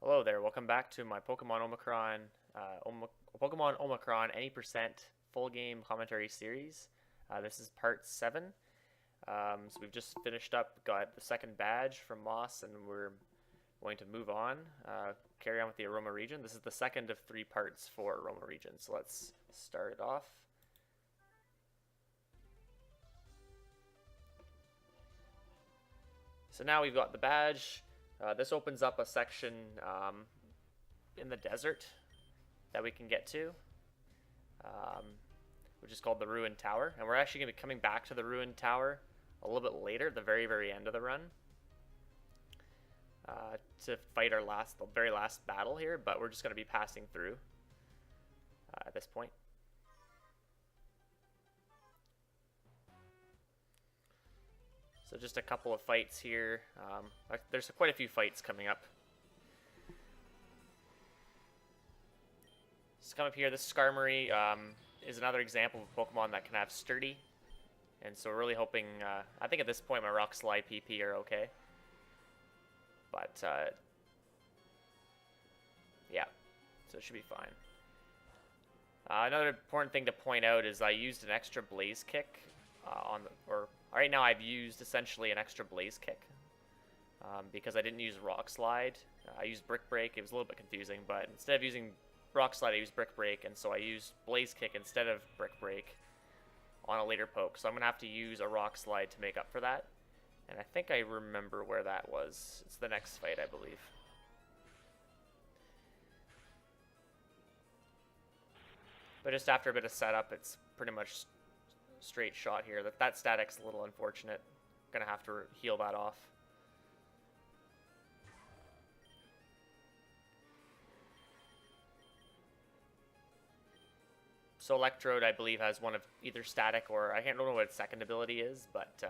Hello there, welcome back to my Pokemon Omicron, Pokemon Omicron any percent full game commentary series. This is part 7. So we've just finished up, got the second badge from Moss, and we're going to move on, carry on with the Aroma region. This is the second of 3 parts for Aroma region, so let's start it off. So now we've got the badge. This opens up a section in the desert that we can get to, which is called the Ruined Tower. And we're actually going to be coming back to the Ruined Tower a little bit later, at the very end of the run, to fight the very last battle here, but we're just going to be passing through at this point. So just a couple of fights here. There's quite a few fights coming up. So come up here, this Skarmory is another example of a Pokemon that can have Sturdy. And so we're really hoping, I think at this point my Rock Slide PP are okay. But, yeah, so it should be fine. Another important thing to point out is I used an extra Blaze Kick right now I've used essentially an extra Blaze Kick because I didn't use Rock Slide. I used Brick Break. It was a little bit confusing, but instead of using Rock Slide, I used Brick Break, and so I used Blaze Kick instead of Brick Break on a later poke. So I'm going to have to use a Rock Slide to make up for that. And I think I remember where that was. It's the next fight, I believe. But just after a bit of setup, it's pretty much straight shot here. That static's a little unfortunate. Gonna have to heal that off. So Electrode, I believe, has one of either static or I don't know what its second ability is, but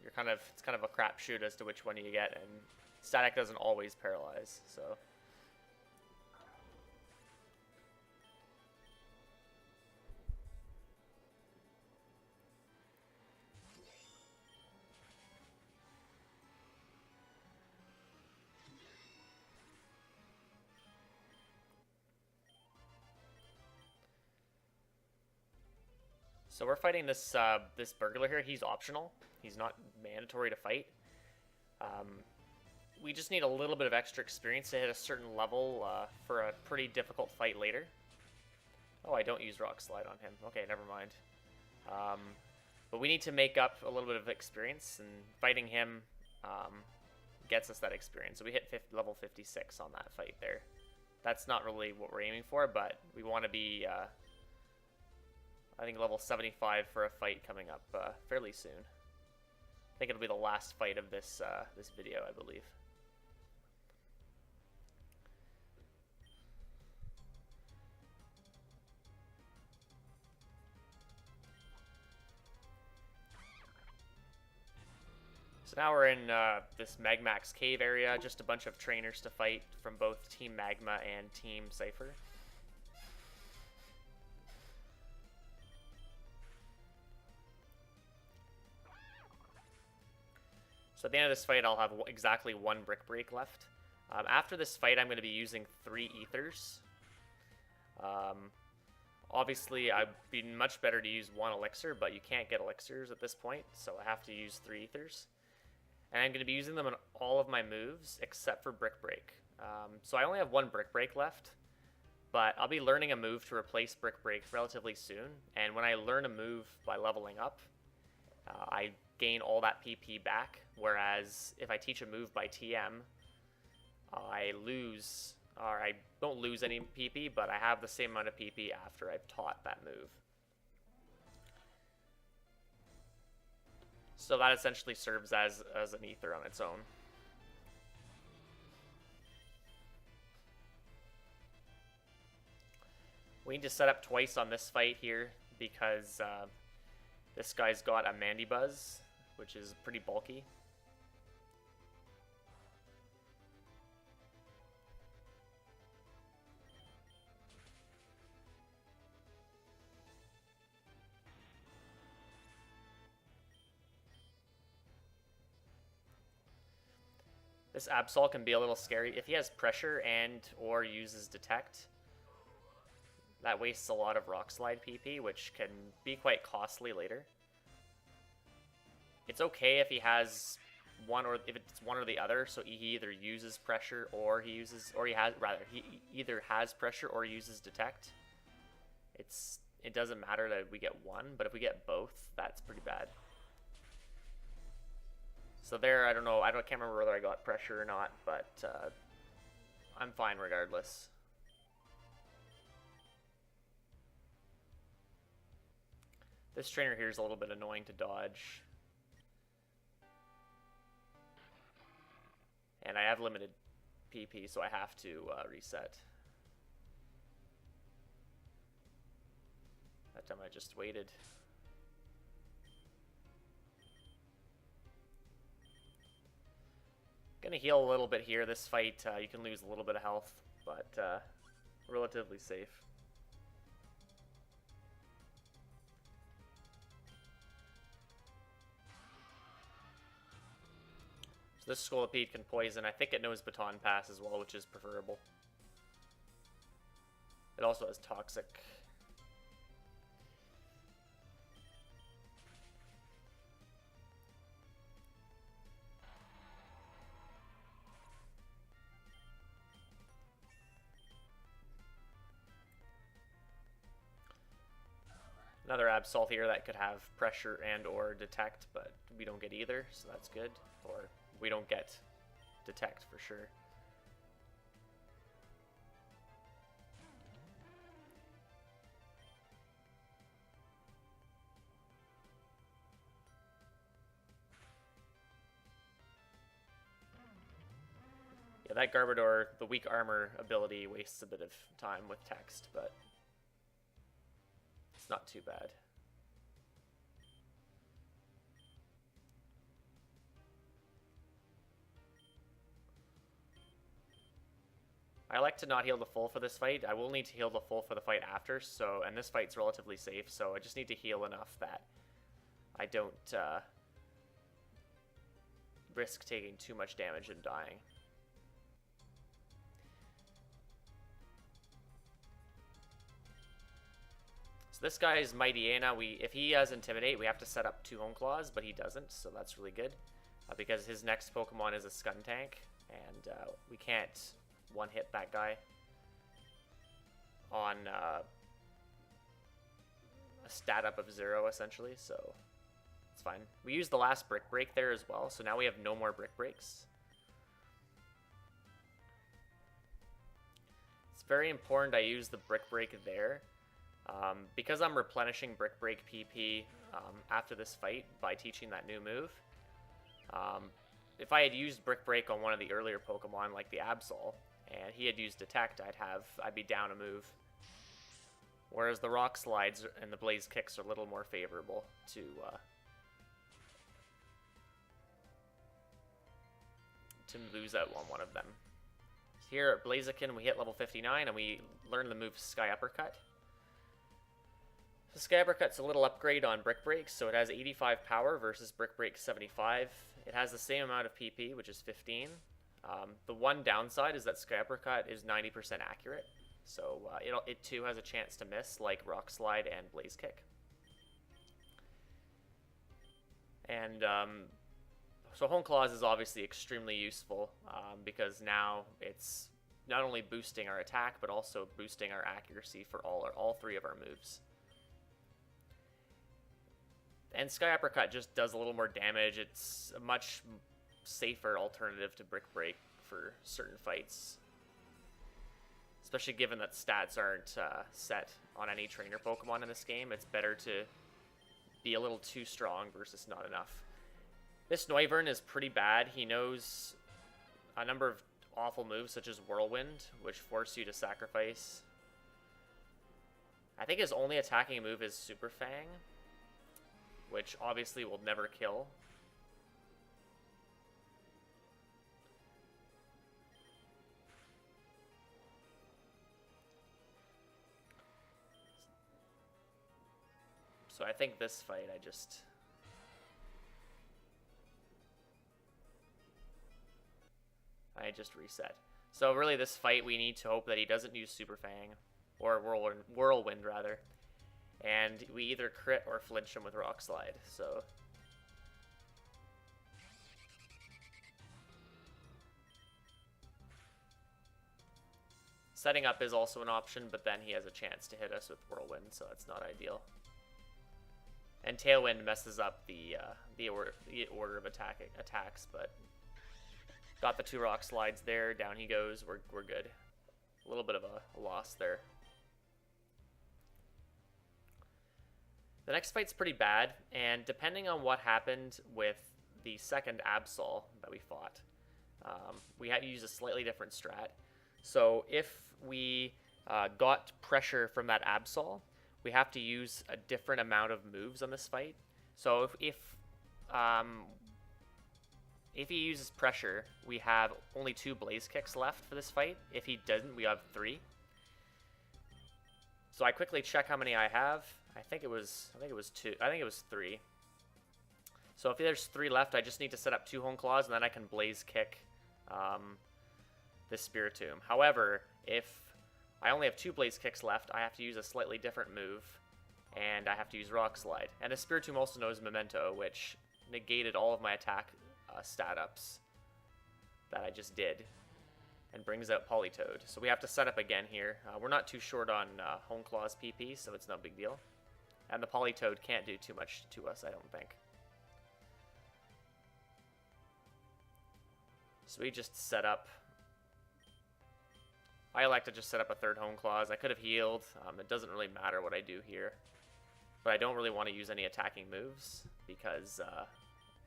it's kind of a crapshoot as to which one you get, and static doesn't always paralyze. So we're fighting this this burglar here. He's optional. He's not mandatory to fight. We just need a little bit of extra experience to hit a certain level for a pretty difficult fight later. Oh, I don't use Rock Slide on him. Okay, never mind. But we need to make up a little bit of experience, and fighting him gets us that experience. So we hit level 56 on that fight there. That's not really what we're aiming for, but we want to be... I think level 75 for a fight coming up fairly soon. I think it'll be the last fight of this this video, I believe. So now we're in this Magmax Cave area, just a bunch of trainers to fight from both Team Magma and Team Cypher. So at the end of this fight, I'll have exactly 1 Brick Break left. After this fight, I'm going to be using 3 Ethers. Obviously, I'd be much better to use 1 Elixir, but you can't get Elixirs at this point, so I have to use 3 Ethers. And I'm going to be using them on all of my moves, except for Brick Break. So I only have 1 Brick Break left, but I'll be learning a move to replace Brick Break relatively soon. And when I learn a move by leveling up, I gain all that PP back, whereas if I teach a move by TM, I don't lose any PP, but I have the same amount of PP after I've taught that move. So that essentially serves as an ether on its own. We need to set up twice on this fight here because this guy's got a Mandibuzz, which is pretty bulky. This Absol can be a little scary. If he has pressure and or uses detect, that wastes a lot of Rock Slide PP, which can be quite costly later. It's okay if he has if it's one or the other, so he either uses pressure or he either has pressure or uses detect. It doesn't matter that we get one, but if we get both, that's pretty bad. So there, I don't know, can't remember whether I got pressure or not, but I'm fine regardless. This trainer here is a little bit annoying to dodge. And I have limited PP, so I have to reset. That time I just waited. Gonna heal a little bit here. This fight, you can lose a little bit of health, but relatively safe. So this Scolipede can poison. I think it knows Baton Pass as well, which is preferable. It also has Toxic. Another Absol here that could have pressure and or detect, but we don't get either, so that's good. Or we don't get detect for sure. Yeah, that Garbodor, the weak armor ability, wastes a bit of time with text, but it's not too bad. I like to not heal the full for this fight. I will need to heal the full for the fight after, so, and this fight's relatively safe, so I just need to heal enough that I don't risk taking too much damage and dying. So this guy is Mightyena. If he has Intimidate, we have to set up 2 Hone Claws, but he doesn't, so that's really good. Because his next Pokemon is a Skuntank, and we can't one-hit that guy on a stat up of 0, essentially, so it's fine. We used the last Brick Break there as well, so now we have no more Brick Breaks. It's very important I use the Brick Break there, because I'm replenishing Brick Break PP after this fight by teaching that new move. If I had used Brick Break on one of the earlier Pokemon, like the Absol, and he had used Detect, I'd be down a move. Whereas the Rock Slides and the Blaze Kicks are a little more favorable to lose out on one of them. Here at Blaziken, we hit level 59 and we learn the move Sky Uppercut. So Sky Uppercut's a little upgrade on Brick Break, so it has 85 power versus Brick Break 75. It has the same amount of PP, which is 15. The one downside is that Sky Uppercut is 90% accurate, so it too has a chance to miss, like Rock Slide and Blaze Kick. And so Hone Claws is obviously extremely useful because now it's not only boosting our attack, but also boosting our accuracy for all 3 of our moves. And Sky Uppercut just does a little more damage. It's a much safer alternative to Brick Break for certain fights. Especially given that stats aren't set on any trainer Pokemon in this game. It's better to be a little too strong versus not enough. This Noivern is pretty bad. He knows a number of awful moves such as Whirlwind, which force you to sacrifice. I think his only attacking move is Super Fang, which obviously will never kill. So I think this fight, I just... I just reset. So really this fight, we need to hope that he doesn't use Super Fang, or Whirlwind rather. And we either crit or flinch him with Rock Slide, so... Setting up is also an option, but then he has a chance to hit us with Whirlwind, so that's not ideal. And Tailwind messes up the order of attacks, but got the 2 Rock Slides there. Down he goes. We're good. A little bit of a loss there. The next fight's pretty bad, and depending on what happened with the second Absol that we fought, we had to use a slightly different strat. So if we got pressure from that Absol, we have to use a different amount of moves on this fight. So if he uses pressure, we have only 2 Blaze Kicks left for this fight. If he doesn't, we have 3. So I quickly check how many I have. I think it was 2. I think it was 3. So if there's 3 left, I just need to set up 2 Hone Claws, and then I can Blaze Kick this Spiritomb. However, if I only have 2 Blaze Kicks left, I have to use a slightly different move, and I have to use Rock Slide. And the Spiritomb also knows Memento, which negated all of my attack stat ups that I just did, and brings out Politoed. So we have to set up again here. We're not too short on Hone Claws PP, so it's no big deal. And the Politoed can't do too much to us, I don't think. So we just set up... I like to just set up a 3rd Hone Claws. I could have healed. It doesn't really matter what I do here. But I don't really want to use any attacking moves because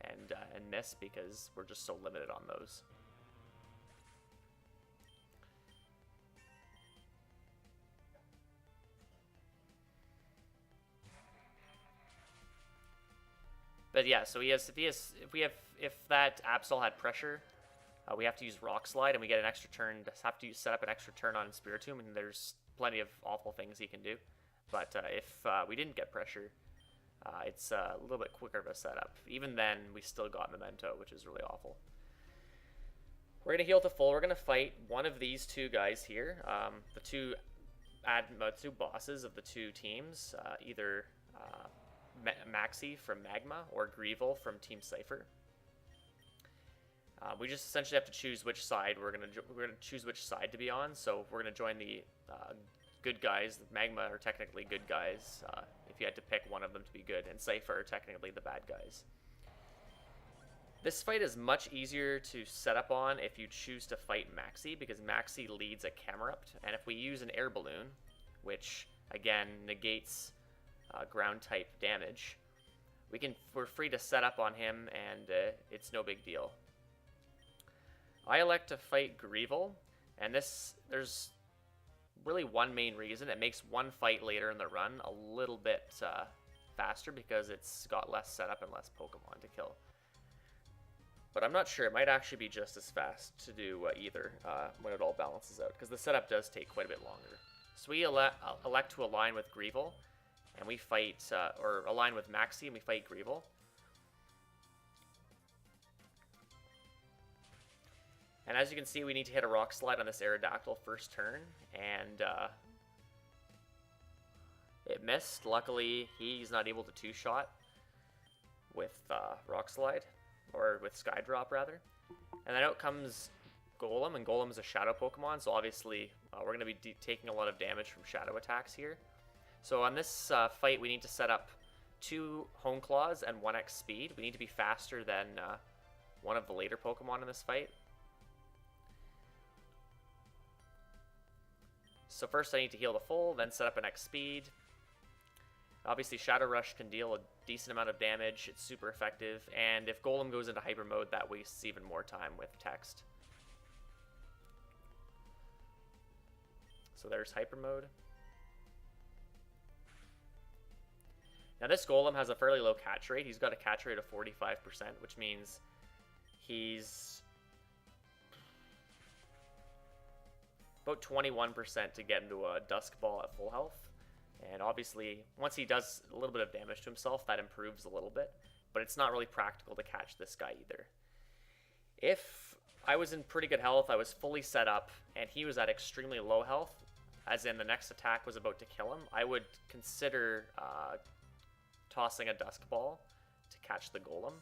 and miss because we're just so limited on those. But yeah, so if that Absol had pressure, we have to use Rock Slide, and we get an extra turn. Have to set up an extra turn on Spiritomb, and there's plenty of awful things he can do. But if we didn't get pressure, it's a little bit quicker of a setup. Even then, we still got Memento, which is really awful. We're gonna heal to full. We're gonna fight one of these 2 guys here, the two bosses of the 2 teams, either Maxi from Magma or Greevil from Team Cypher. We just essentially have to choose which side we're gonna choose which side to be on. So we're gonna join the good guys. Magma are technically good guys. If you had to pick one of them to be good, and Cypher are technically the bad guys. This fight is much easier to set up on if you choose to fight Maxi, because Maxi leads a Camerupt, and if we use an Air Balloon, which again negates ground type damage, we're free to set up on him, and it's no big deal. I elect to fight Greevil, and there's really one main reason. It makes one fight later in the run a little bit faster because it's got less setup and less Pokemon to kill. But I'm not sure. It might actually be just as fast to do either when it all balances out, because the setup does take quite a bit longer. So we elect to align with Greevil, and we fight, or align with Maxi, and we fight Greevil. And as you can see, we need to hit a Rock Slide on this Aerodactyl first turn, and it missed. Luckily, he's not able to 2-shot with Rock Slide, or with Skydrop rather. And then out comes Golem, and Golem is a Shadow Pokemon, so obviously we're going to be taking a lot of damage from Shadow attacks here. So on this fight, we need to set up 2 Hone Claws and 1x speed. We need to be faster than one of the later Pokemon in this fight. So first I need to heal to full, then set up an X speed. Obviously Shadow Rush can deal a decent amount of damage, it's super effective, and if Golem goes into Hyper Mode, that wastes even more time with text. So there's Hyper Mode. Now this Golem has a fairly low catch rate. He's got a catch rate of 45%, which means he's about 21% to get into a Dusk Ball at full health. And obviously, once he does a little bit of damage to himself, that improves a little bit. But it's not really practical to catch this guy either. If I was in pretty good health, I was fully set up, and he was at extremely low health, as in the next attack was about to kill him, I would consider tossing a Dusk Ball to catch the Golem.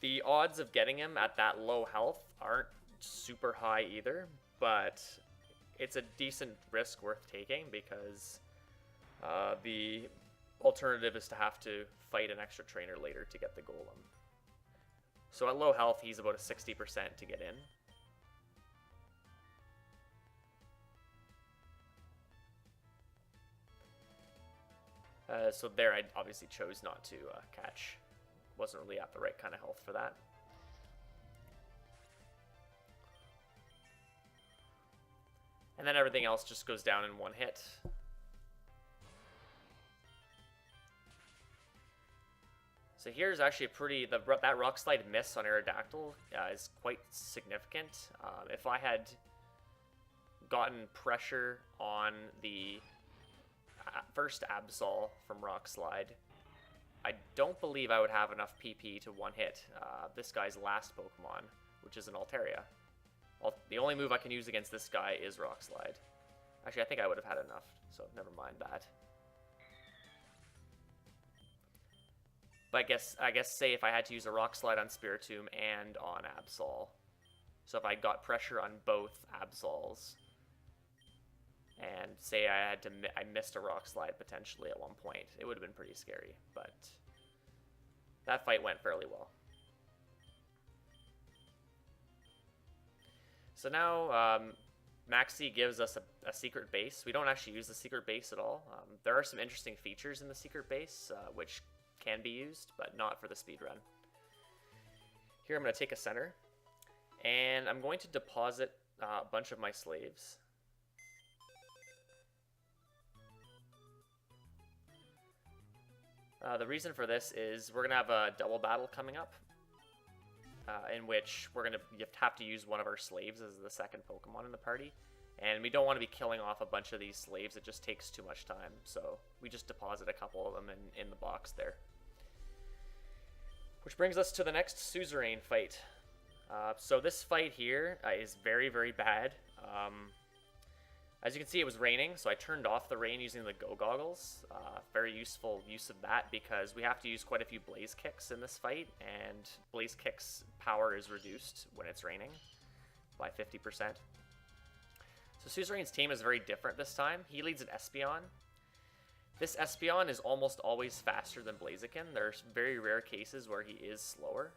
The odds of getting him at that low health aren't super high either, but it's a decent risk worth taking because the alternative is to have to fight an extra trainer later to get the Golem. So at low health, he's about a 60% to get in. So there, I obviously chose not to catch. Wasn't really at the right kind of health for that. And then everything else just goes down in one hit. So here's actually a pretty, that Rock Slide miss on Aerodactyl is quite significant. If I had gotten pressure on the first Absol from Rock Slide, I don't believe I would have enough PP to one hit this guy's last Pokemon, which is an Altaria. The only move I can use against this guy is Rock Slide. Actually, I think I would have had enough, so never mind that. But I guess say if I had to use a Rock Slide on Spiritomb and on Absol. So if I got pressure on both Absols, and say I missed a Rock Slide potentially at one point, it would have been pretty scary, but that fight went fairly well. So now Maxi gives us a secret base. We don't actually use the secret base at all. There are some interesting features in the secret base, which can be used, but not for the speedrun. Here I'm going to take a center, and I'm going to deposit a bunch of my slaves. The reason for this is we're going to have a double battle coming up, in which you have to use one of our slaves as the second Pokemon in the party. And we don't want to be killing off a bunch of these slaves, it just takes too much time. So we just deposit a couple of them in the box there. Which brings us to the next suzerain fight. So this fight here is very, very bad. As you can see, it was raining, so I turned off the rain using the Go Goggles. Very useful use of that because we have to use quite a few Blaze Kicks in this fight, and Blaze Kick's power is reduced when it's raining by 50%. So Suzerain's team is very different this time. He leads an Espeon. This Espeon is almost always faster than Blaziken. There's very rare cases where he is slower.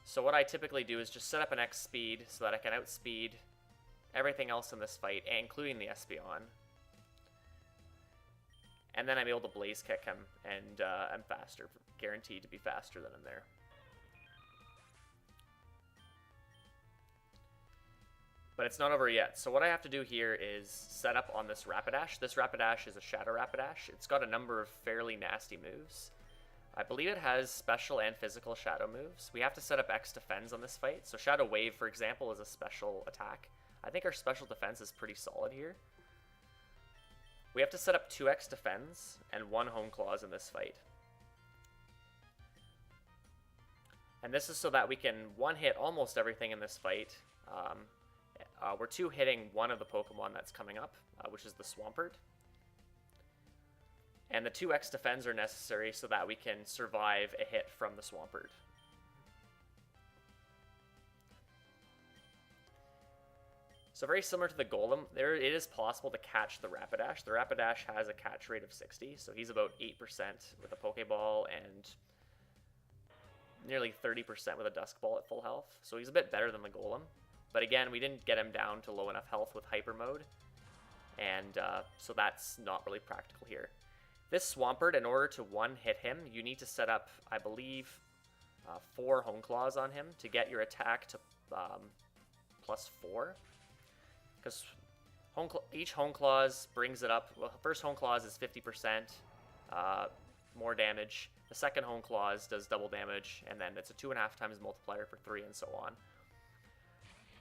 So what I typically do is just set up an X speed so that I can outspeed everything else in this fight, including the Espeon. And then I'm able to Blaze Kick him, and I'm faster, guaranteed to be faster than him there. But it's not over yet. So what I have to do here is set up on this Rapidash. This Rapidash is a Shadow Rapidash. It's got a number of fairly nasty moves. I believe it has special and physical shadow moves. We have to set up X defense on this fight. So Shadow Wave, for example, is a special attack. I think our special defense is pretty solid here. We have to set up 2x defense and 1 Hone Claws in this fight. And this is so that we can one-hit almost everything in this fight. We're two-hitting one of the Pokemon that's coming up, which is the Swampert. And the 2x defense are necessary so that we can survive a hit from the Swampert. So very similar to the Golem, it is possible to catch the Rapidash. The Rapidash has a catch rate of 60, so he's about 8% with a Pokeball and nearly 30% with a Dusk Ball at full health. So he's a bit better than the Golem. But again, we didn't get him down to low enough health with Hyper Mode, and so that's not really practical here. This Swampert, in order to one-hit him, you need to set up, I believe, 4 Hone Claws on him to get your attack to +4. Because each Hone Claws brings it up. Well, first Hone Claws is 50% more damage. The second Hone Claws does double damage, and then it's a 2.5 times multiplier for 3, and so on.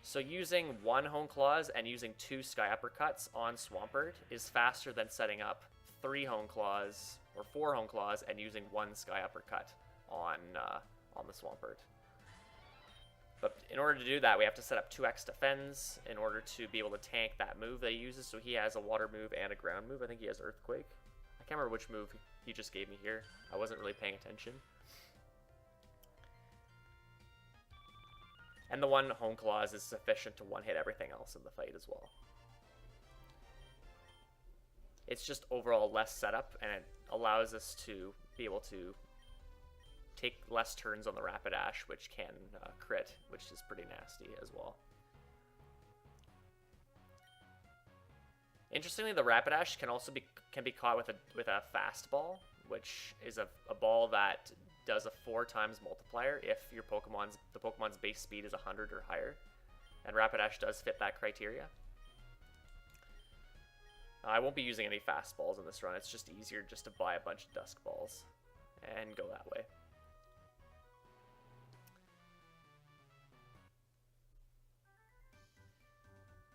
So using 1 Hone Claws and using 2 Sky Uppercuts on Swampert is faster than setting up 3 Hone Claws or 4 Hone Claws and using 1 Sky Uppercut on the Swampert. But in order to do that, we have to set up 2x defense in order to be able to tank that move that he uses. So he has a water move and a ground move. I think he has Earthquake. I can't remember which move he just gave me here. I wasn't really paying attention. And the one Home Claws is sufficient to one-hit everything else in the fight as well. It's just overall less setup, and it allows us to be able to take less turns on the Rapidash, which can crit, which is pretty nasty as well. Interestingly, the Rapidash can also be caught with a fastball, which is a ball that does a 4 times multiplier if the Pokemon's base speed is 100 or higher, and Rapidash does fit that criteria. I won't be using any fastballs in this run. It's just easier just to buy a bunch of Dusk Balls and go that way.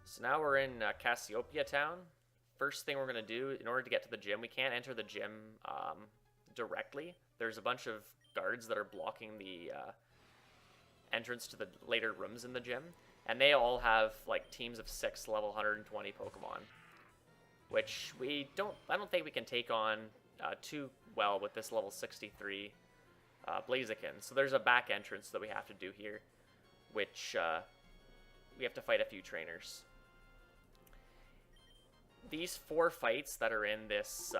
So now we're in Cassiopeia Town. First thing we're going to do, in order to get to the gym, we can't enter the gym directly. There's a bunch of guards that are blocking the entrance to the later rooms in the gym, and they all have like teams of 6 level 120 Pokemon, which I don't think we can take on too well with this level 63 Blaziken. So there's a back entrance that we have to do here, which we have to fight a few trainers. These 4 fights that are in this,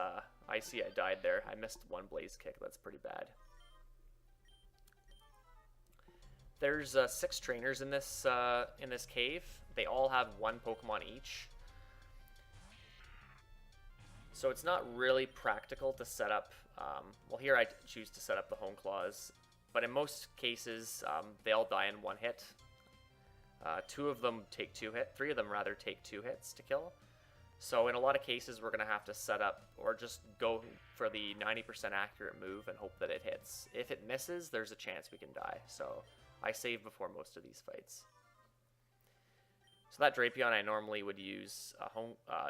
I see I died there. I missed one Blaze Kick. That's pretty bad. There's 6 trainers in this cave. They all have 1 Pokemon each. So it's not really practical to set up, well, here I choose to set up the Home Claws, but in most cases, they all die in 1 hit. 2 of them take 2 hits, 3 of them rather take 2 hits to kill. So in a lot of cases, we're going to have to set up or just go for the 90% accurate move and hope that it hits. If it misses, there's a chance we can die. So I save before most of these fights. So that Drapion, I normally would use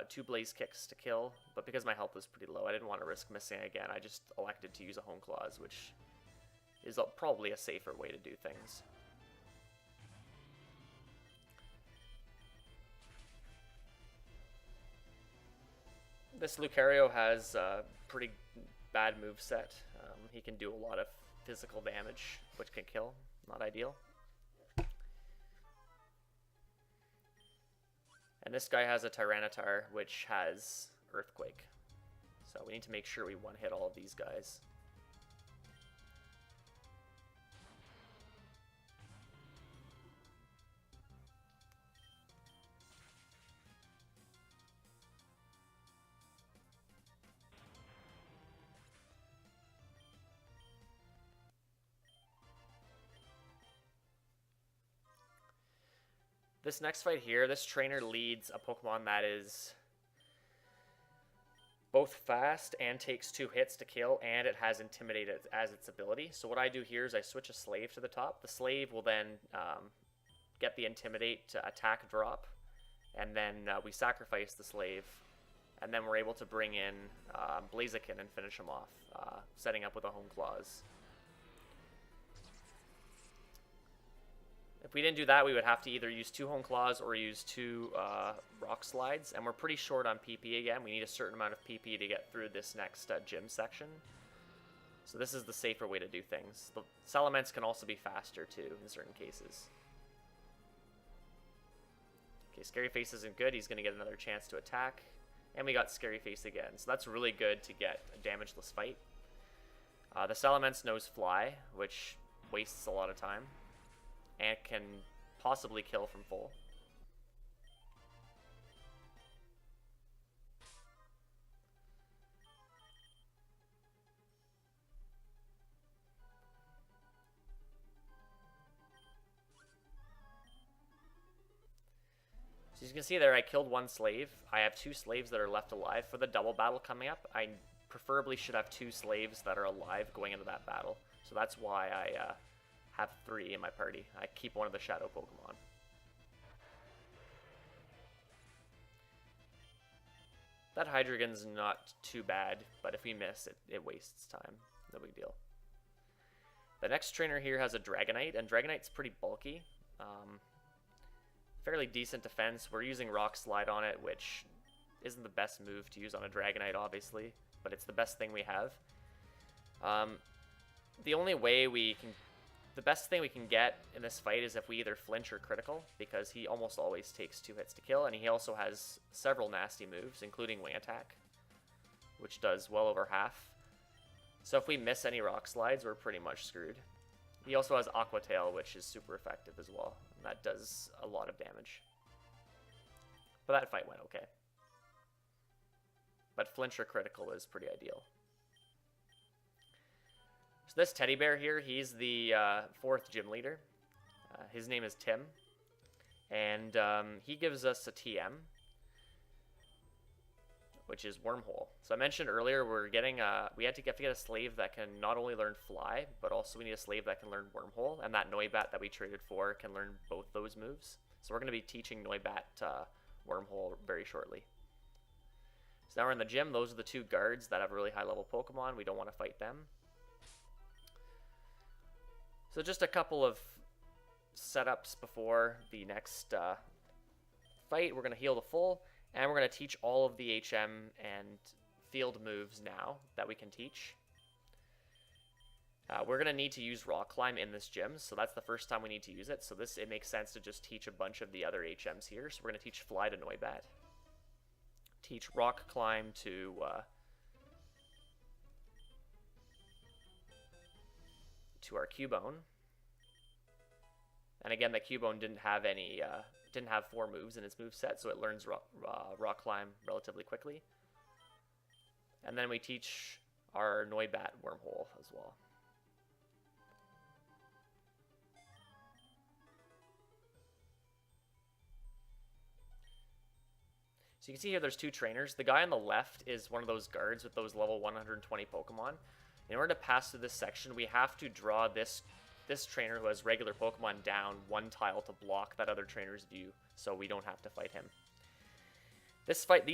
2 Blaze Kicks to kill, but because my health was pretty low, I didn't want to risk missing again. I just elected to use a Home Claws, which is probably a safer way to do things. This Lucario has a pretty bad moveset. He can do a lot of physical damage, which can kill. Not ideal. And this guy has a Tyranitar, which has Earthquake. So we need to make sure we one-hit all of these guys. This next fight here, this trainer leads a Pokemon that is both fast and takes 2 hits to kill, and it has Intimidate as its ability. So what I do here is I switch a Slave to the top. The Slave will then get the Intimidate to attack drop, and then we sacrifice the Slave, and then we're able to bring in Blaziken and finish him off, setting up with a Home Claws. If we didn't do that, we would have to either use 2 Home Claws or use 2 Rock Slides, and we're pretty short on PP again. We need a certain amount of PP to get through this next gym section. So this is the safer way to do things. The Salamence can also be faster too in certain cases. Okay, Scary Face isn't good. He's going to get another chance to attack. And we got Scary Face again. So that's really good to get a damageless fight. The Salamence knows Fly, which wastes a lot of time, and can possibly kill from full. So as you can see there, I killed 1 slave. I have 2 slaves that are left alive. For the double battle coming up, I preferably should have 2 slaves that are alive going into that battle. So that's why I have 3 in my party. I keep 1 of the shadow Pokemon. That Hydreigon's not too bad, but if we miss, it wastes time. No big deal. The next trainer here has a Dragonite, and Dragonite's pretty bulky. Fairly decent defense. We're using Rock Slide on it, which isn't the best move to use on a Dragonite, obviously, but it's the best thing we have. The only way the best thing we can get in this fight is if we either flinch or critical, because he almost always takes 2 hits to kill, and he also has several nasty moves, including Wing Attack, which does well over half. So if we miss any Rock Slides, we're pretty much screwed. He also has Aqua Tail, which is super effective as well, and that does a lot of damage. But that fight went okay. But flinch or critical is pretty ideal. So this teddy bear here, he's the 4th gym leader. His name is Tim. And he gives us a TM, which is Wormhole. So I mentioned earlier we had to get a slave that can not only learn Fly, but also we need a slave that can learn Wormhole. And that Noibat that we traded for can learn both those moves. So we're going to be teaching Noibat Wormhole very shortly. So now we're in the gym. Those are the 2 guards that have really high level Pokemon. We don't want to fight them. So just a couple of setups before the next fight. We're going to heal to full, and we're going to teach all of the HM and field moves now that we can teach. We're going to need to use Rock Climb in this gym, so that's the first time we need to use it. So it makes sense to just teach a bunch of the other HMs here. So we're going to teach Fly to Noibat. Teach Rock Climb to our Cubone. And again, the Cubone didn't have 4 moves in its moveset, so it learns Rock Climb relatively quickly. And then we teach our Noibat Wormhole as well. So you can see here there's 2 trainers. The guy on the left is one of those guards with those level 120 Pokemon. In order to pass through this section, we have to draw this trainer who has regular Pokemon down 1 tile to block that other trainer's view, so we don't have to fight him. This fight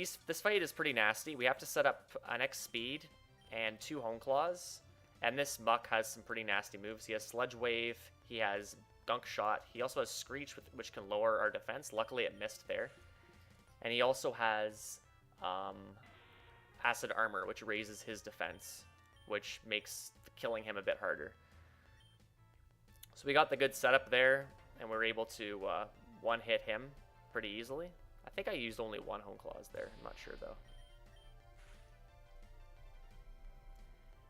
is pretty nasty. We have to set up an X Speed and 2 Hone Claws, and this Muck has some pretty nasty moves. He has Sludge Wave, he has Gunk Shot, he also has Screech, which can lower our defense. Luckily it missed there. And he also has Acid Armor, which raises his defense, which makes killing him a bit harder. So we got the good setup there, and we were able to one-hit him pretty easily. I think I used only 1 Hone Claws there. I'm not sure, though.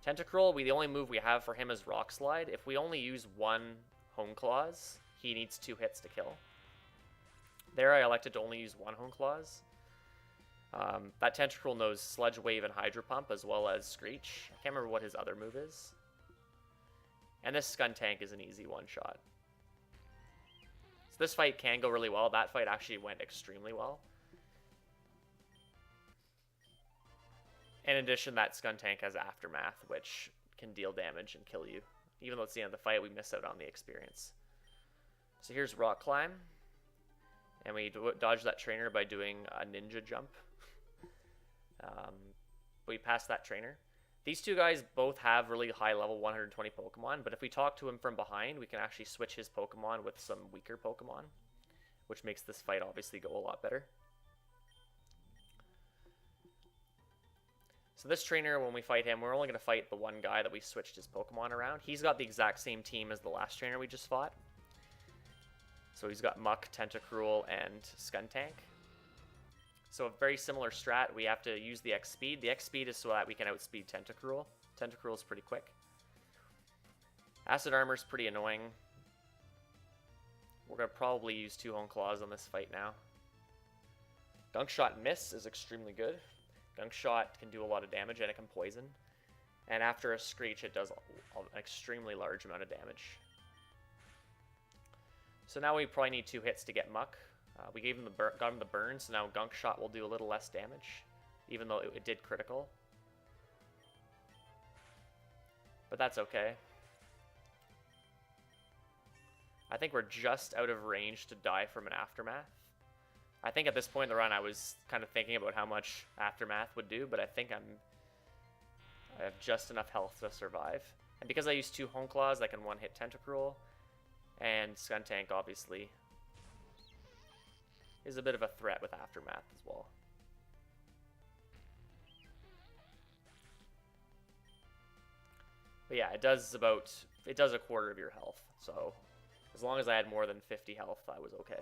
Tentacruel, the only move we have for him is Rock Slide. If we only use 1 Hone Claws, he needs 2 hits to kill. There I elected to only use 1 Hone Claws. That Tentacruel knows Sludge Wave and Hydro Pump as well as Screech. I can't remember what his other move is. And this Skuntank is an easy one-shot. So this fight can go really well. That fight actually went extremely well. In addition, that Skuntank has Aftermath, which can deal damage and kill you. Even though it's the end of the fight, we miss out on the experience. So here's Rock Climb. And we dodge that trainer by doing a ninja jump. We pass that trainer. These 2 guys both have really high level 120 Pokemon, but if we talk to him from behind, we can actually switch his Pokemon with some weaker Pokemon, which makes this fight obviously go a lot better. So this trainer, when we fight him, we're only going to fight the one guy that we switched his Pokemon around. He's got the exact same team as the last trainer we just fought. So he's got Muck, Tentacruel, and Skuntank. So a very similar strat. We have to use the X Speed. The X Speed is so that we can outspeed Tentacruel. Tentacruel is pretty quick. Acid Armor is pretty annoying. We're going to probably use 2 Hone Claws on this fight now. Gunk Shot Miss is extremely good. Gunk Shot can do a lot of damage and it can poison. And after a Screech, it does an extremely large amount of damage. So now we probably need 2 hits to get Muck. We got him the burn, so now Gunk Shot will do a little less damage, even though it did critical. But that's okay. I think we're just out of range to die from an Aftermath. I think at this point in the run I was kind of thinking about how much Aftermath would do, but I think I have just enough health to survive. And because I used 2 Hone Claws, I can one-hit Tentacruel. And Skuntank, obviously, is a bit of a threat with Aftermath as well. But yeah, it does a quarter of your health. So as long as I had more than 50 health, I was okay.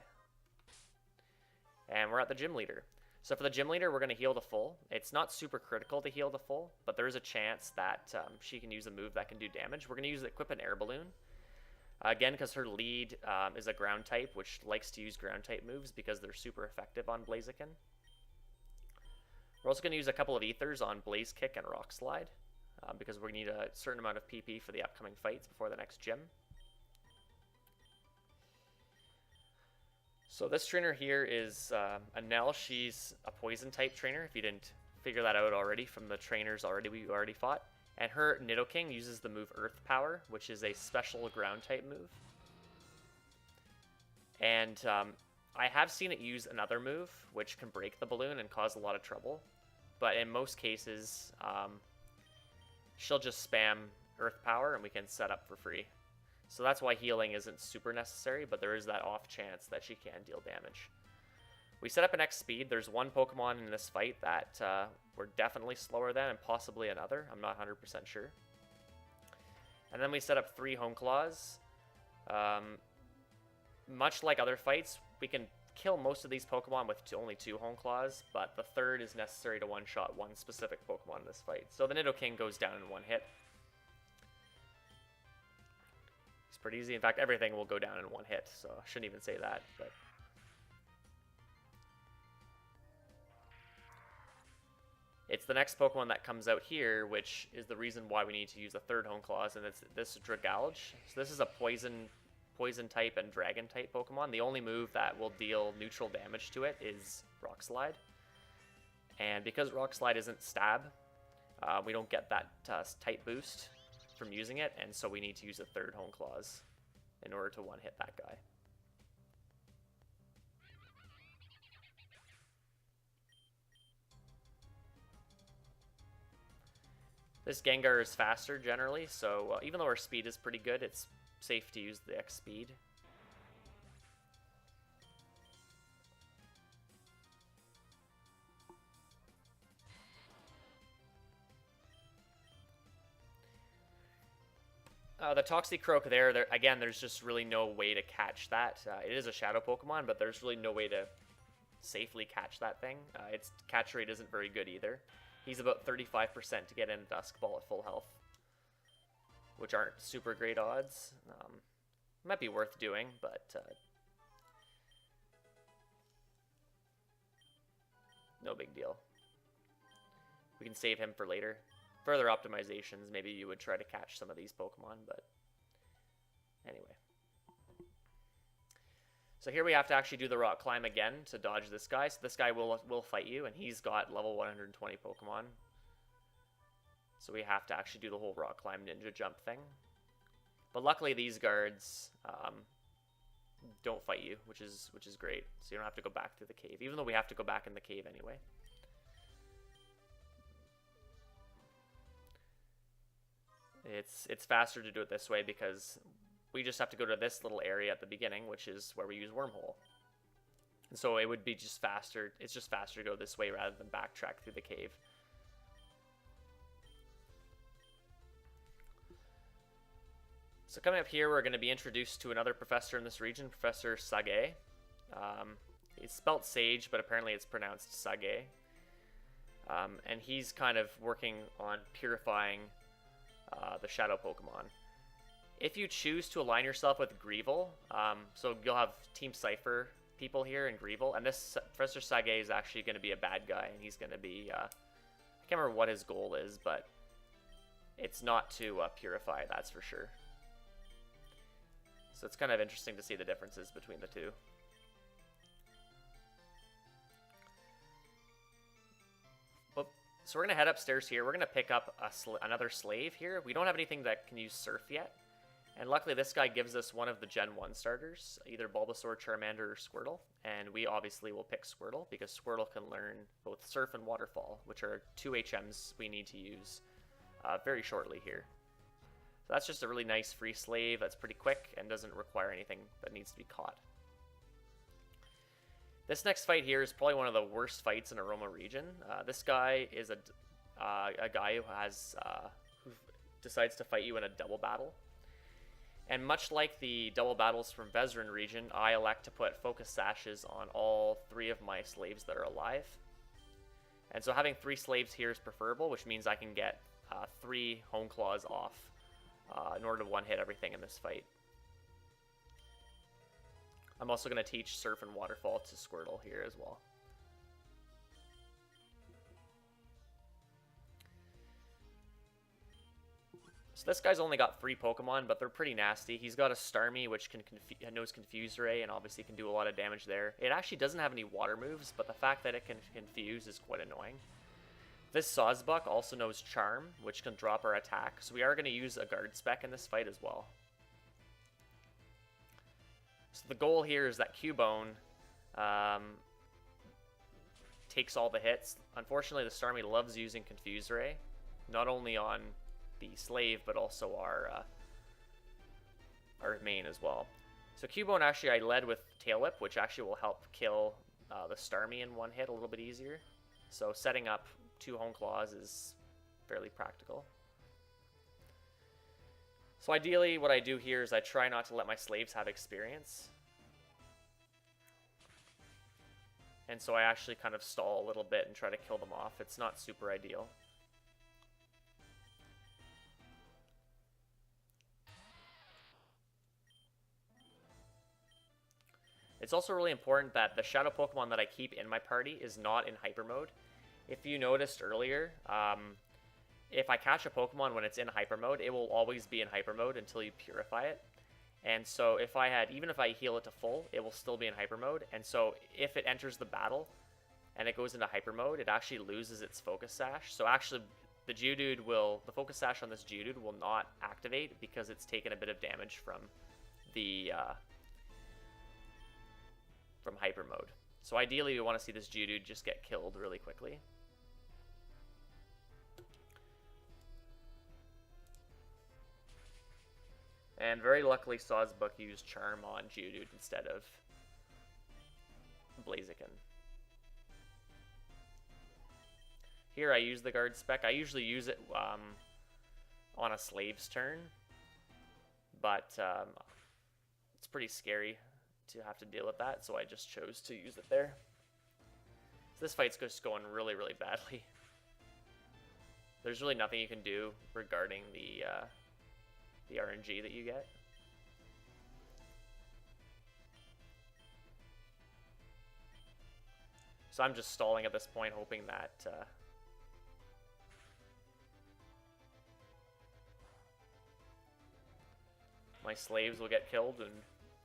And we're at the gym leader. So for the gym leader, we're going to heal to full. It's not super critical to heal to full, but there is a chance that she can use a move that can do damage. We're going to use equip an air balloon. Again, because her lead is a ground type, which likes to use ground type moves because they're super effective on Blaziken. We're also going to use a couple of ethers on Blaze Kick and Rock Slide because we need a certain amount of PP for the upcoming fights before the next gym. So this trainer here is Anel. She's a poison type trainer, if you didn't figure that out already from the trainers we already fought. And her Nidoking uses the move Earth Power, which is a special ground type move. And I have seen it use another move, which can break the balloon and cause a lot of trouble. But in most cases, she'll just spam Earth Power and we can set up for free. So that's why healing isn't super necessary, but there is that off chance that she can deal damage. We set up an X speed. There's one Pokemon in this fight that we're definitely slower than, and possibly another. I'm not 100% sure. And then we set up 3 Home Claws. Much like other fights, we can kill most of these Pokemon with only 2 Home Claws, but the third is necessary to one-shot one specific Pokemon in this fight. So the Nidoking goes down in one hit. It's pretty easy. In fact, everything will go down in one hit, so I shouldn't even say that, but... It's the next Pokemon that comes out here, which is the reason why we need to use the third Home Claws, and it's this Dragalge. So this is a poison type and dragon type Pokemon. The only move that will deal neutral damage to it is Rock Slide. And because Rock Slide isn't stab, we don't get that type boost from using it, and so we need to use a third Home Claws in order to one-hit that guy. This Gengar is faster generally, so even though our speed is pretty good, it's safe to use the X speed. The Toxicroak there, again, there's just really no way to catch that. It is a Shadow Pokemon, but there's really no way to safely catch that thing. Its catch rate isn't very good either. He's about 35% to get in a Dusk Ball at full health, which aren't super great odds. Might be worth doing, but no big deal. We can save him for later. Further optimizations, maybe you would try to catch some of these Pokemon, but anyway. So here we have to actually do the rock climb again to dodge this guy. So this guy will fight you, and he's got level 120 Pokemon. So we have to actually do the whole rock climb ninja jump thing. But luckily these guards don't fight you, which is great. So you don't have to go back through the cave, even though we have to go back in the cave anyway. It's faster to do it this way because we just have to go to this little area at the beginning, which is where we use Wormhole. And so it would be just faster. It's just faster to go this way rather than backtrack through the cave. So coming up here, we're going to be introduced to another professor in this region, Professor Sage. It's spelt Sage, but apparently it's pronounced Sage. And he's kind of working on purifying the Shadow Pokemon. If you choose to align yourself with Greevil, so you'll have Team Cypher people here in Greevil, and this Professor Sage is actually going to be a bad guy, and he's going to be, I can't remember what his goal is, but it's not to purify, that's for sure. So it's kind of interesting to see the differences between the two. So we're going to head upstairs here. We're going to pick up another slave here. We don't have anything that can use Surf yet. And luckily this guy gives us one of the Gen 1 starters, either Bulbasaur, Charmander, or Squirtle. And we obviously will pick Squirtle because Squirtle can learn both Surf and Waterfall, which are 2 HMs we need to use very shortly here. So That's just a really nice free slave that's pretty quick and doesn't require anything that needs to be caught. This next fight here is probably one of the worst fights in Aroma region. This guy is a guy who has who decides to fight you in a double battle. And much like the double battles from VII region, I elect to put focus sashes on all 3 of my slaves that are alive. And so having 3 slaves here is preferable, which means I can get 3 home claws off in order to one-hit everything in this fight. I'm also going to teach Surf and Waterfall to Squirtle here as well. So this guy's only got 3 Pokemon, but they're pretty nasty. He's got a Starmie, which knows Confuse Ray, and obviously can do a lot of damage there. It actually doesn't have any water moves, but the fact that it can Confuse is quite annoying. This Sawsbuck also knows Charm, which can drop our attack, so we are going to use a Guard Spec in this fight as well. So the goal here is that Cubone takes all the hits. Unfortunately, the Starmie loves using Confuse Ray, not only on the slave, but also our main as well. So Cubone, actually, I led with Tail Whip, which actually will help kill the Starmie in one hit a little bit easier. So setting up 2 Home Claws is fairly practical. So ideally, what I do here is I try not to let my slaves have experience. And so I actually kind of stall a little bit and try to kill them off. It's not super ideal. It's also really important that the Shadow Pokemon that I keep in my party is not in Hyper Mode. If you noticed earlier, if I catch a Pokemon when it's in Hyper Mode, it will always be in Hyper Mode until you purify it. And so even if I heal it to full, it will still be in Hyper Mode. And so if it enters the battle and it goes into Hyper Mode, it actually loses its Focus Sash. So actually, the Focus Sash on this Geodude will not activate because it's taken a bit of damage from the from Hyper Mode. So ideally, we want to see this Geodude just get killed really quickly. And very luckily, Sawsbuck used Charm on Geodude instead of Blaziken. Here I use the Guard Spec. I usually use it on a slave's turn, but it's pretty scary to have to deal with that, so I just chose to use it there. So this fight's just going really, really badly. There's really nothing you can do regarding the RNG that you get. So I'm just stalling at this point, hoping that my slaves will get killed, and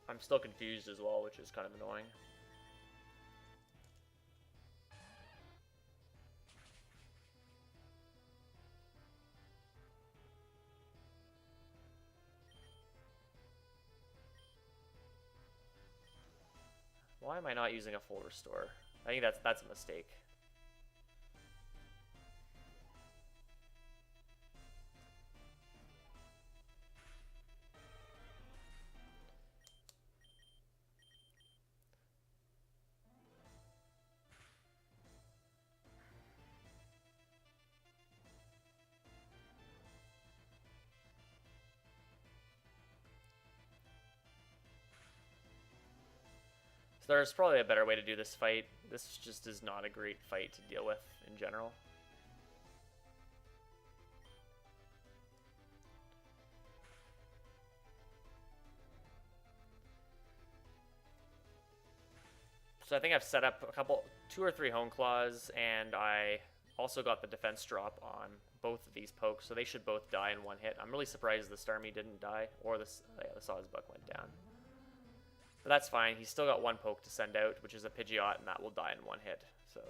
I'm still confused as well, which is kind of annoying. Why am I not using a full restore? I think that's a mistake. So there's probably a better way to do this fight. This just is not a great fight to deal with in general. So I think I've set up 2 or 3 Hone Claws, and I also got the defense drop on both of these pokes, so they should both die in one hit. I'm really surprised the Starmie didn't die, or the Sawsbuck went down. But that's fine. He's still got 1 poke to send out, which is a Pidgeot, and that will die in 1 hit. So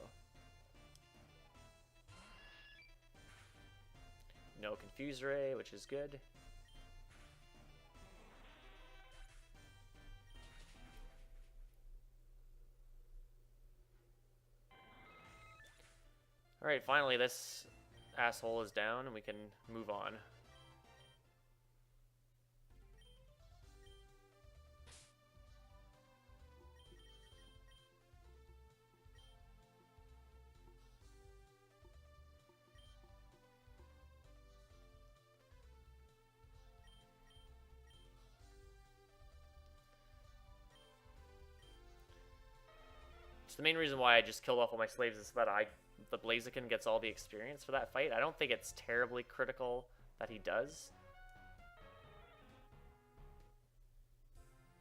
no Confuse Ray, which is good. Alright, finally this asshole is down, and we can move on. So the main reason why I just killed off all my slaves is that the Blaziken gets all the experience for that fight. I don't think it's terribly critical that he does,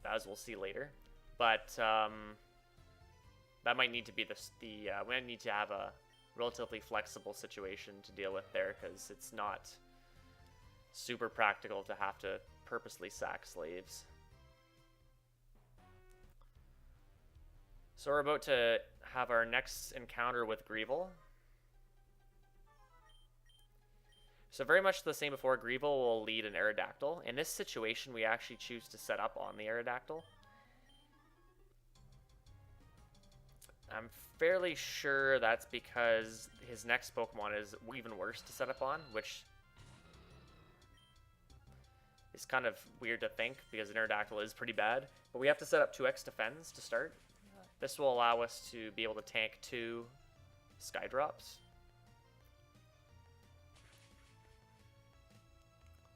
as we'll see later. But that might need to be we might need to have a relatively flexible situation to deal with there, because it's not super practical to have to purposely sack slaves. So we're about to have our next encounter with Greevil. So very much the same before, Greevil will lead an Aerodactyl. In this situation, we actually choose to set up on the Aerodactyl. I'm fairly sure that's because his next Pokemon is even worse to set up on, which is kind of weird to think because an Aerodactyl is pretty bad. But we have to set up 2x defense to start. This will allow us to be able to tank 2 Skydrops.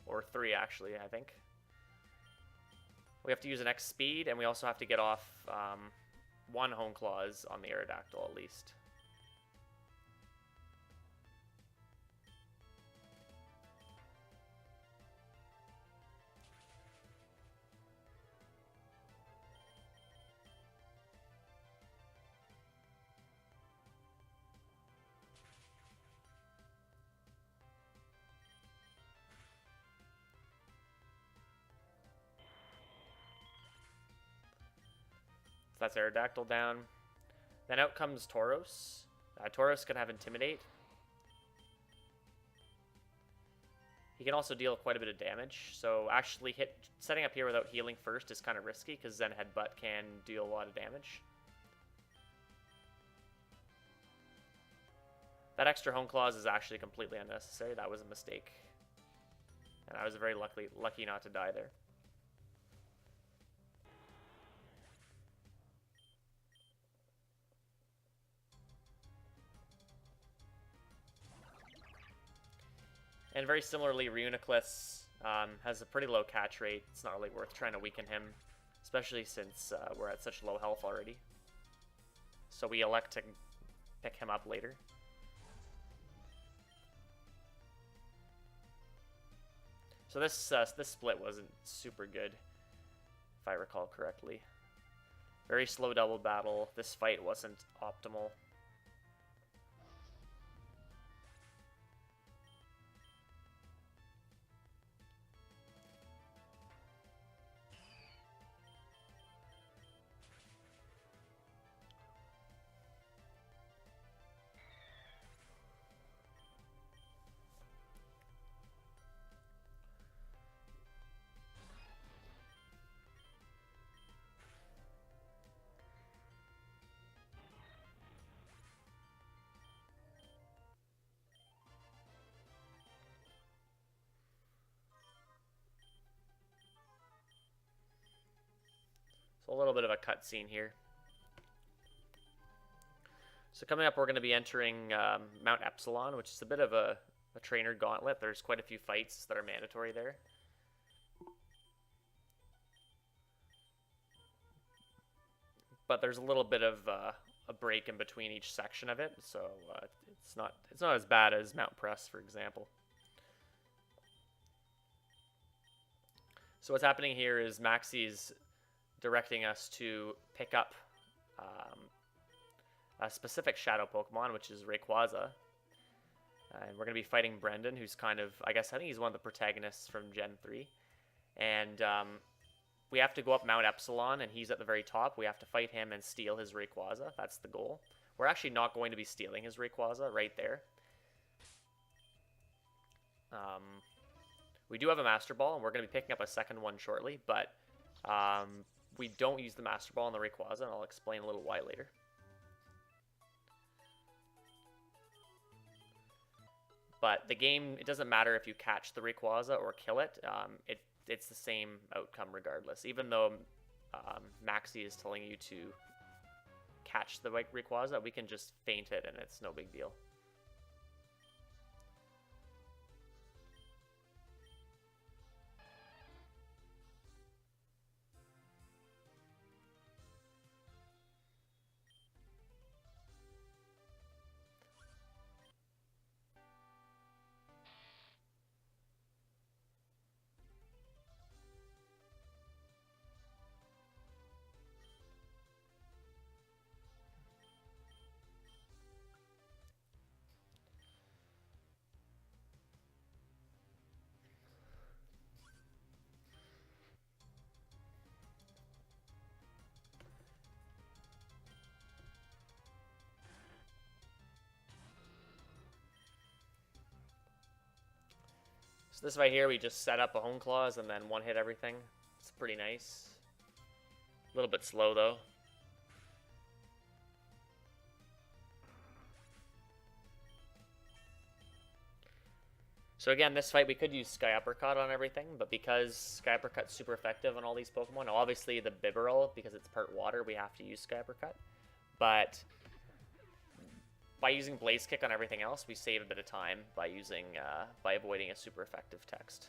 Or 3, actually, I think. We have to use an X speed, and we also have to get off 1 Hone Claws on the Aerodactyl at least. That's Aerodactyl down. Then out comes Tauros. Tauros can have Intimidate. He can also deal quite a bit of damage. So actually setting up here without healing first is kind of risky, because then Headbutt can deal a lot of damage. That extra Hone Claws is actually completely unnecessary. That was a mistake. And I was very lucky not to die there. And very similarly, Reuniclus has a pretty low catch rate. It's not really worth trying to weaken him, especially since we're at such low health already. So we elect to pick him up later. So this split wasn't super good, if I recall correctly. Very slow double battle. This fight wasn't optimal. A little bit of a cutscene here. So coming up, we're going to be entering Mt Epsilon, which is a bit of a trainer gauntlet. There's quite a few fights that are mandatory there. But there's a little bit of a break in between each section of it, so it's not as bad as Mount Press, for example. So what's happening here is Maxie's directing us to pick up a specific shadow Pokemon, which is Rayquaza. And we're going to be fighting Brendan, who's kind of, I think he's one of the protagonists from Gen 3. And we have to go up Mount Epsilon, and he's at the very top. We have to fight him and steal his Rayquaza. That's the goal. We're actually not going to be stealing his Rayquaza right there. We do have a Master Ball, and we're going to be picking up a second one shortly, but we don't use the Master Ball on the Rayquaza, and I'll explain a little why later. But the game, it doesn't matter if you catch the Rayquaza or kill it. It's the same outcome regardless. Even though Maxie is telling you to catch the Rayquaza, we can just feint it, and it's no big deal. So this right here, we just set up a Hone Claws and then one-hit everything. It's pretty nice. A little bit slow, though. So again, this fight we could use Sky Uppercut on everything, but because Sky Uppercut's super effective on all these Pokemon, obviously the Bibarel, because it's part water, we have to use Sky Uppercut. But by using Blaze Kick on everything else, we save a bit of time by using by avoiding a super effective text.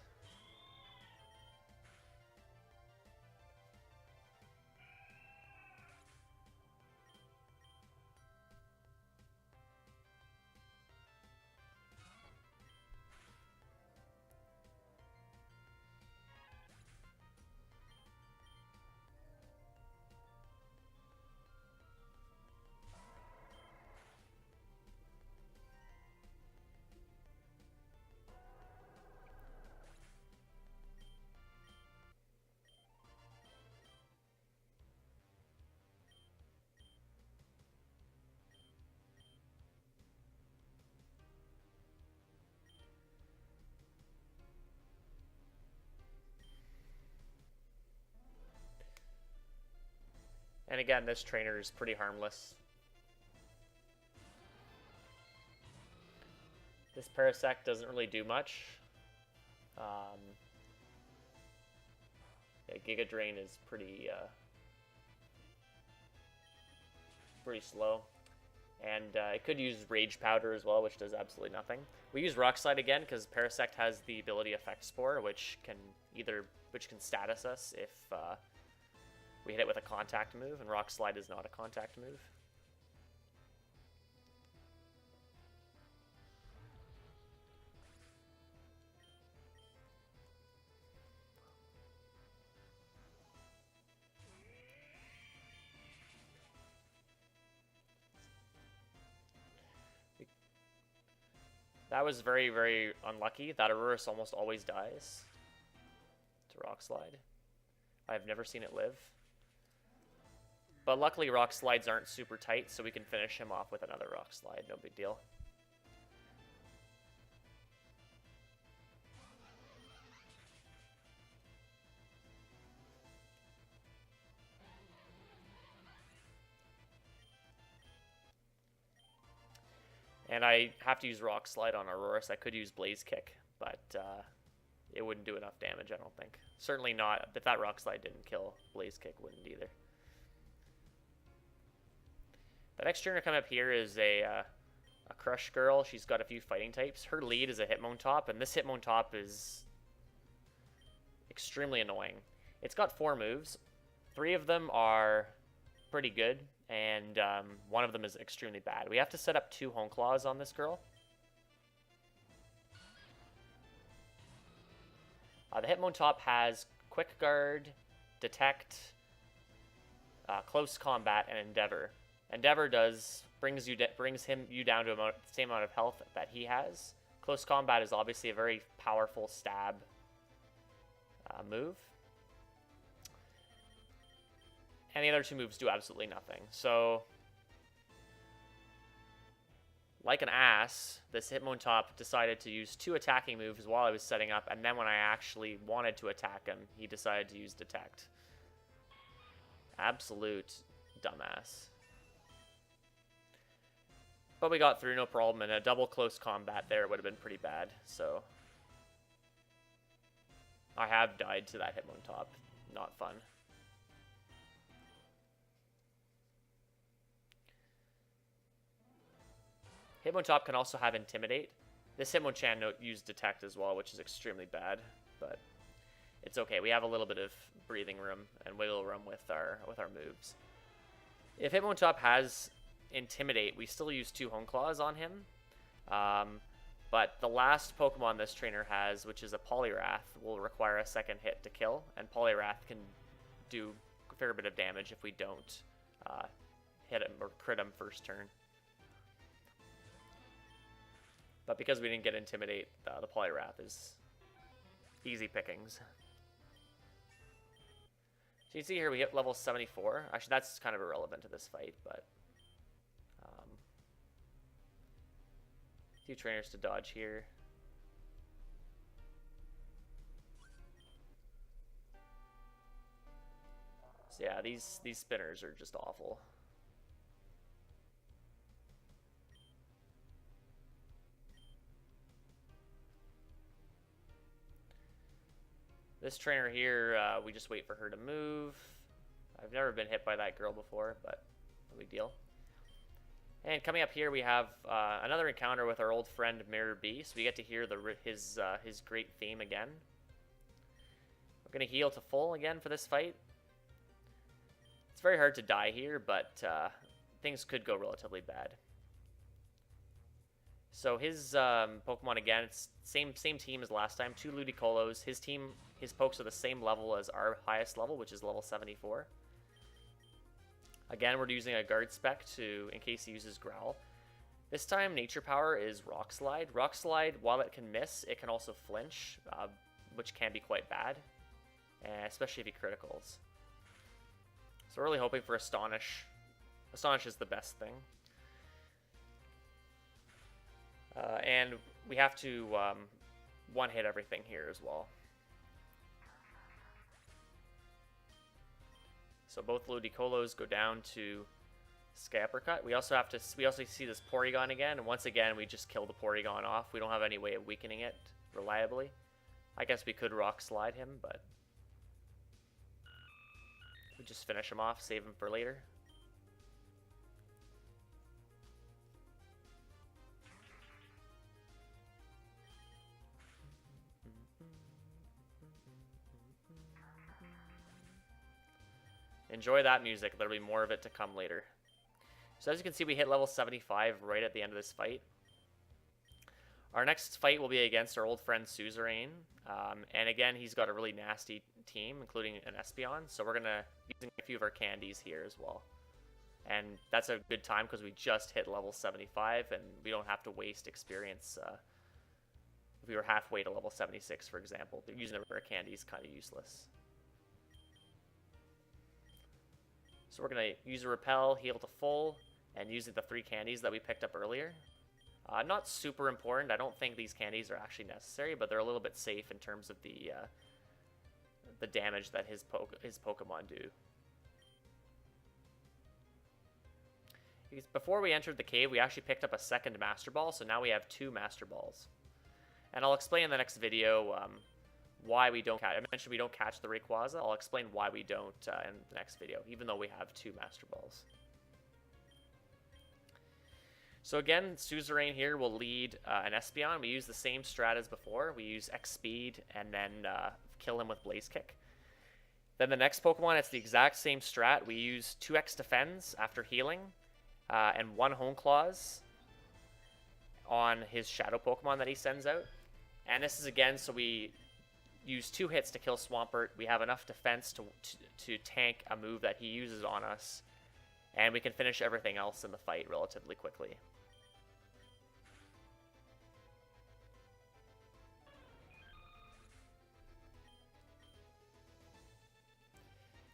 And again, this trainer is pretty harmless. This Parasect doesn't really do much. Yeah, Giga Drain is pretty slow. And it could use Rage Powder as well, which does absolutely nothing. We use Rock Slide again because Parasect has the ability Effect Spore, which can status us if we hit it with a contact move, and Rock Slide is not a contact move. That was very, very unlucky. That Aurorus almost always dies to Rock Slide. I've never seen it live. But luckily Rock Slides aren't super tight, so we can finish him off with another Rock Slide. No big deal. And I have to use Rock Slide on Aurorus. I could use Blaze Kick, but it wouldn't do enough damage, I don't think. Certainly not. If that Rock Slide didn't kill, Blaze Kick wouldn't either. The next trainer coming up here is a Crush Girl. She's got a few fighting types. Her lead is a Hitmontop, and this Hitmontop is extremely annoying. It's got 4 moves. 3 of them are pretty good, and one of them is extremely bad. We have to set up 2 Hone Claws on this girl. The Hitmontop has Quick Guard, Detect, Close Combat, and Endeavor. Endeavor brings you down to the same amount of health that he has. Close Combat is obviously a very powerful stab move. And the other 2 moves do absolutely nothing. So, like an ass, this Hitmontop decided to use 2 attacking moves while I was setting up, and then when I actually wanted to attack him, he decided to use Detect. Absolute dumbass. But we got through, no problem, and a double Close Combat there would have been pretty bad, so I have died to that Hitmontop. Not fun. Hitmontop can also have Intimidate. This Hitmonchan used Detect as well, which is extremely bad, but it's okay. We have a little bit of breathing room and wiggle room with our moves. If Hitmontop has Intimidate, we still use 2 Hone Claws on him. But the last Pokemon this trainer has, which is a Poliwrath, will require a second hit to kill, and Poliwrath can do a fair bit of damage if we don't hit him or crit him first turn. But because we didn't get Intimidate, the Poliwrath is easy pickings. So you can see here we hit level 74. Actually, that's kind of irrelevant to this fight, but a few trainers to dodge here. Yeah, these spinners are just awful. This trainer here, we just wait for her to move. I've never been hit by that girl before, but no big deal. And coming up here, we have another encounter with our old friend Mirror B, so we get to hear his great theme again. We're going to heal to full again for this fight. It's very hard to die here, but things could go relatively bad. So his Pokemon again, it's same team as last time. 2 Ludicolo's. His pokes are the same level as our highest level, which is level 74. Again, we're using a guard spec in case he uses Growl. This time, Nature Power is Rock Slide. Rock Slide, while it can miss, it can also flinch, which can be quite bad, especially if he criticals. So we're really hoping for Astonish. Astonish is the best thing. And we have to one-hit everything here as well. So both Ludicolo's go down to Sky Uppercut. We also see this Porygon again, and once again we just kill the Porygon off. We don't have any way of weakening it reliably. I guess we could Rock Slide him, but we just finish him off, save him for later. Enjoy that music. There'll be more of it to come later. So as you can see, we hit level 75 right at the end of this fight. Our next fight will be against our old friend Suzerain. And again, he's got a really nasty team, including an Espeon. So we're going to be using a few of our candies here as well. And that's a good time because we just hit level 75 and we don't have to waste experience. If we were halfway to level 76, for example, using the rare candy is kind of useless. So we're going to use a Repel, heal to full, and using the 3 candies that we picked up earlier. Not super important. I don't think these candies are actually necessary, but they're a little bit safe in terms of the damage that his Pokemon do. Because before we entered the cave, we actually picked up a second Master Ball, so now we have 2 Master Balls. And I'll explain in the next video why we don't catch. I mentioned we don't catch the Rayquaza. I'll explain why we don't in the next video, even though we have 2 Master Balls. So again, Suzerain here will lead an Espeon. We use the same strat as before. We use X Speed and then kill him with Blaze Kick. Then the next Pokemon, it's the exact same strat. We use 2X Defense after healing and 1 Hone Claws on his Shadow Pokemon that he sends out. And this is again, so we use 2 hits to kill Swampert. We have enough defense to tank a move that he uses on us, and we can finish everything else in the fight relatively quickly.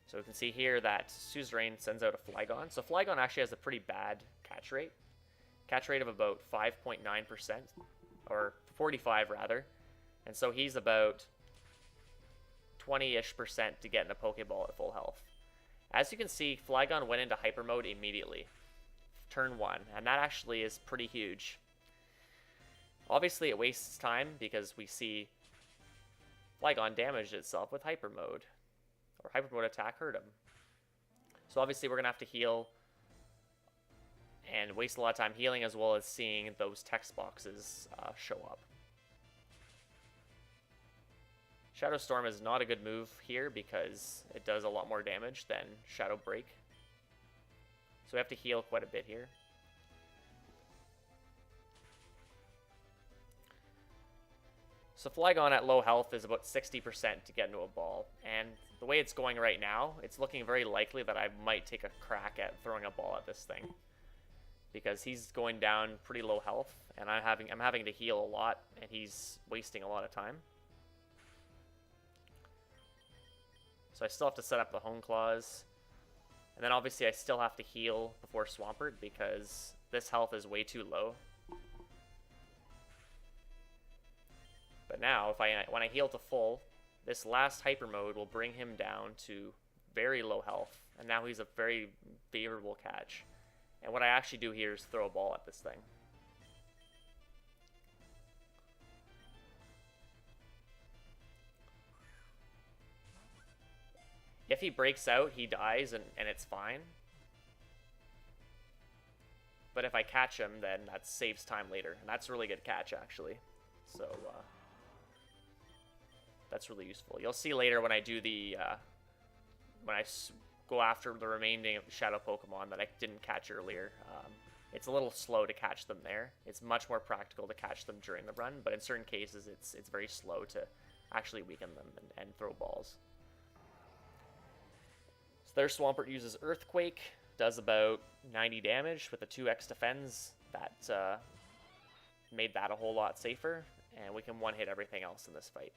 So we can see here that Suzerain sends out a Flygon. So Flygon actually has a pretty bad catch rate. Catch rate of about 5.9%, or 45 rather. And so he's about 20-ish% to get in a Pokeball at full health. As you can see, Flygon went into Hyper Mode immediately. Turn 1, and that actually is pretty huge. Obviously it wastes time because we see Flygon damaged itself with Hyper Mode. Or Hyper Mode attack hurt him. So obviously we're going to have to heal and waste a lot of time healing, as well as seeing those text boxes show up. Shadow Storm is not a good move here because it does a lot more damage than Shadow Break. So we have to heal quite a bit here. So Flygon at low health is about 60% to get into a ball. And the way it's going right now, it's looking very likely that I might take a crack at throwing a ball at this thing. Because he's going down pretty low health, and I'm having to heal a lot, and he's wasting a lot of time. So I still have to set up the Hone Claws. And then obviously I still have to heal before Swampert because this health is way too low. But now, when I heal to full, this last Hyper Mode will bring him down to very low health. And now he's a very favorable catch. And what I actually do here is throw a ball at this thing. If he breaks out, he dies, and it's fine. But if I catch him, then that saves time later. And that's a really good catch, actually. So, that's really useful. You'll see later when I do the, when I go after the remaining Shadow Pokemon that I didn't catch earlier. It's a little slow to catch them there. It's much more practical to catch them during the run, but in certain cases, it's very slow to actually weaken them and throw balls. So their Swampert uses Earthquake, does about 90 damage with the 2x defense. That made that a whole lot safer, and we can one-hit everything else in this fight.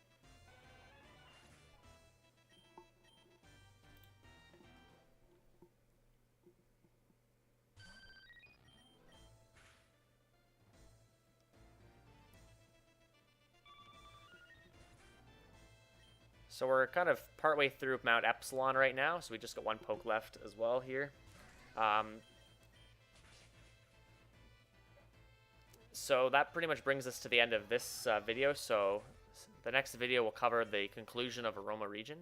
So we're kind of partway through Mt Epsilon right now, so we just got one poke left as well here. So that pretty much brings us to the end of this video. So the next video will cover the conclusion of Aroma region,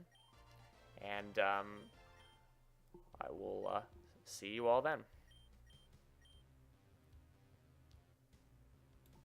and I will see you all then.